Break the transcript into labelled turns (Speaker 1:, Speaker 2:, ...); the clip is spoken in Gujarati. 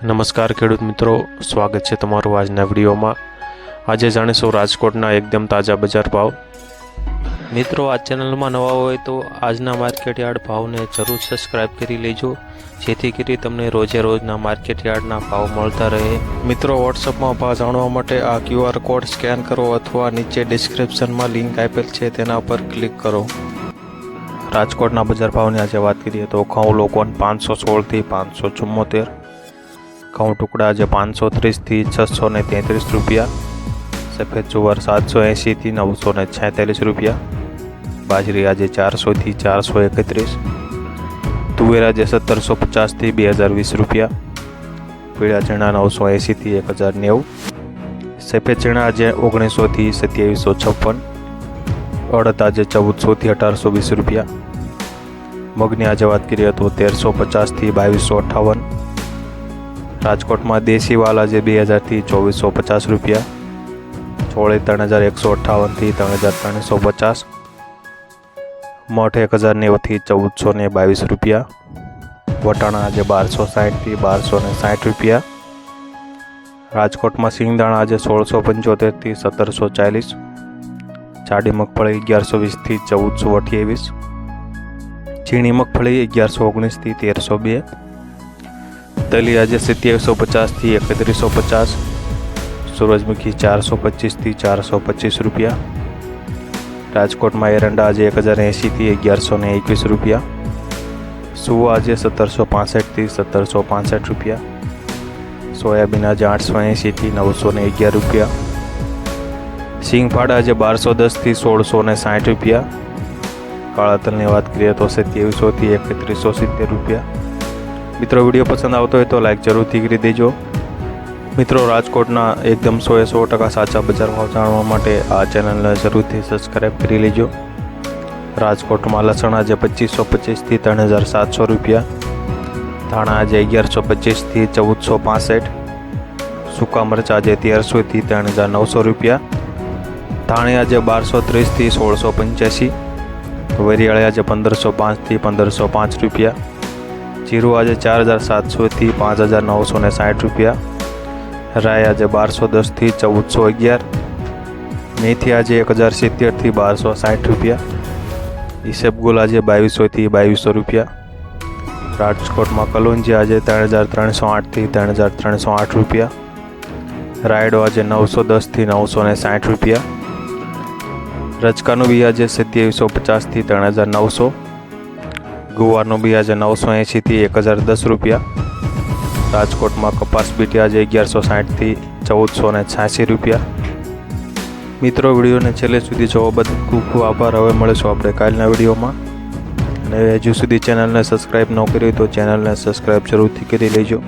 Speaker 1: નમસ્કાર ખેડૂત મિત્રો, સ્વાગત છે તમારું આજના વિડીયોમાં। આજે જાણીશું રાજકોટના એકદમ તાજા બજાર ભાવ। મિત્રો, આ ચેનલમાં નવા હોય તો આજના માર્કેટ યાર્ડ ભાવને જરૂર સબસ્ક્રાઇબ કરી લેજો, જેથી કરી તમને રોજે રોજના માર્કેટ યાર્ડના ભાવ મળતા રહે। મિત્રો, વોટ્સઅપમાં ભાવ જાણવા માટે આ QR કોડ સ્કેન કરો અથવા નીચે ડિસ્ક્રિપ્શનમાં લિંક આપેલ છે તેના પર ક્લિક કરો। રાજકોટના બજાર ભાવની આજે વાત કરીએ તો ઘઉં લોકવન 516 થી 574, ઘઉં ટુકડા આજે 530 થી 633 રૂપિયા, સફેદ જુવાર 780 થી 946 રૂપિયા, બાજરી આજે 400 થી 431, તુવેર આજે 1750 થી 2020 રૂપિયા, પીળા ચણા 980 થી 1090, સફેદ ચણા આજે 1900 થી 2756, અડદ આજે 1400 થી 1820 રૂપિયા, મગની આજે વાત કરીએ તો 1350 થી 2258, રાજકોટમાં દેશી વાલ આજે 2000 થી 2450 રૂપિયા, ચોળી 3158 થી 3350, મઠ 1090 થી 1422 રૂપિયા, વટાણા આજે 1260 થી 1260 રૂપિયા, રાજકોટમાં સિંગદાણા આજે 1675 થી 1740, જાડી મગફળી 1120 થી 1428, ઝીણી મગફળી 1119 થી 1302, તલી આજે 2750 થી 3150, સૂરજમુખી 425 થી 425 રૂપિયા, રાજકોટમાં એરંડા આજે 1080 થી 1121 રૂપિયા, સુવા આજે 1765 થી 1765 રૂપિયા, સોયાબીન આજે 880 થી 911 રૂપિયા, સિંગફાડ આજે 1210 થી 1660 રૂપિયા, કાળા તલની વાત કરીએ તો 2700 થી 3170 રૂપિયા। મિત્રો, વિડીયો પસંદ આવતો હોય તો લાઈક જરૂરથી કરી દેજો। મિત્રો, રાજકોટના એકદમ 100% સાચા બજાર ભાવ જાણવા માટે આ ચેનલને જરૂરથી સબસ્ક્રાઈબ કરી લેજો। રાજકોટમાં લસણ આજે 2525 થી 3700 રૂપિયા, ધાણા આજે 1125 થી 1465, સૂકા મરચાં આજે 1300 થી 3900 રૂપિયા, ધાણી આજે 1230 થી 1685, વરિયાળી આજે 1505 થી 1505 રૂપિયા, જીરું આજે 4700 થી 5960 રૂપિયા, રાઈ આજે 1210 થી 1411, મેથી આજે 1070 થી 1260 રૂપિયા, ઈસબગુલ આજે 2200 થી 2200 રૂપિયા, રાજકોટમાં કલોંજી આજે 3308 થી 3308 રૂપિયા, રાયડો આજે 910 થી 960 રૂપિયા, રચકાનું બી આજે 2750 થી 3900, ગુવારનું બી આજે 980 થી 1010 રૂપિયા, રાજકોટમાં કપાસ બીટી આજે 1160 થી 1486 રૂપિયા। મિત્રો, વિડીયોને છેલ્લે સુધી જોવા બદલ ખૂબ ખૂબ આભાર। હવે મળીશું આપણે કાલના વિડીયોમાં, અને હજુ સુધી ચેનલને સબસ્ક્રાઈબ ન કરી તો ચેનલને સબસ્ક્રાઈબ જરૂરથી કરી લેજો।